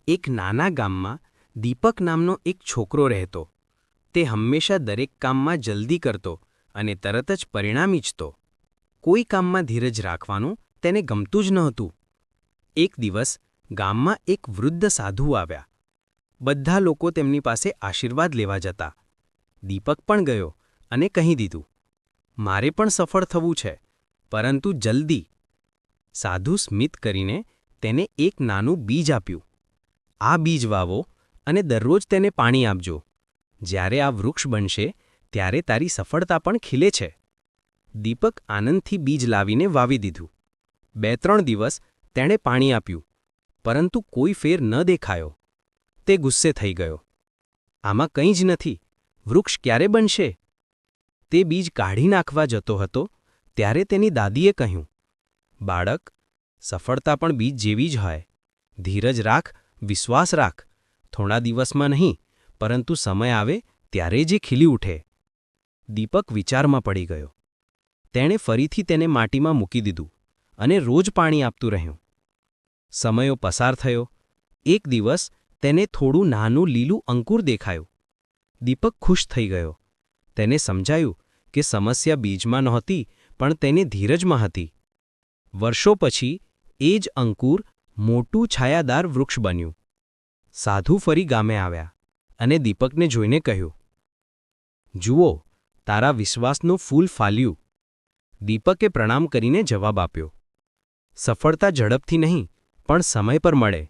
એક નાના ગામમાં દીપક નામનો એક છોકરો રહેતો. તે હંમેશા દરેક કામમાં જલ્દી કરતો અને તરત જ પરિણામ ઈચ્છતો. કોઈ કામમાં ધીરજ રાખવાનું તેને ગમતું જ નહોતું. એક દિવસ ગામમાં એક વૃદ્ધ સાધુ આવ્યા. બધા લોકો તેમની પાસે આશીર્વાદ લેવા જતા. દીપક પણ ગયો અને કહી દીધું, મારે પણ સફળ થવું છે, પરંતુ જલ્દી. સાધુ સ્મિત કરીને તેને એક નાનું બીજ આપ્યું. આ બીજ વાવો અને દરરોજ તેને પાણી આપજો. જ્યારે આ વૃક્ષ બનશે ત્યારે તારી સફળતા પણ ખીલે છે. દીપક આનંદથી બીજ લાવીને વાવી દીધું. 2-3 દિવસ તેણે પાણી આપ્યું, પરંતુ કોઈ ફેર ન દેખાયો. તે ગુસ્સે થઈ ગયો. આમાં કંઈ જ નથી, વૃક્ષ ક્યારે બનશે? તે બીજ કાઢી નાખવા જતો હતો ત્યારે તેની દાદીએ કહ્યું, બાળક, સફળતા પણ બીજ જેવી જ હોય. ધીરજ રાખ, વિશ્વાસ રાખ. થોડા દિવસમાં નહીં, પરંતુ સમય આવે ત્યારે જ ખીલી ઉઠે. દીપક વિચારમાં પડી ગયો. તેણે ફરીથી તેને માટીમાં મૂકી દીધું અને રોજ પાણી આપતું રહ્યું. સમયો પસાર થયો. એક દિવસ તેને થોડું નાનું લીલું અંકુર દેખાયું. દીપક ખુશ થઈ ગયો. તેને સમજાયું કે સમસ્યા બીજમાં નહોતી, પણ તેની ધીરજમાં હતી. વર્ષો પછી એ જ અંકુર મોટું છાયાદાર વૃક્ષ બન્યું. સાધુ ફરી ગામે આવ્યા અને દીપકને જોઈને કહ્યું, જુઓ, તારા વિશ્વાસનું ફૂલ ફાલ્યું. દીપકે પ્રણામ કરીને જવાબ આપ્યો, સફળતા ઝડપથી નહીં, પણ સમય પર મળે.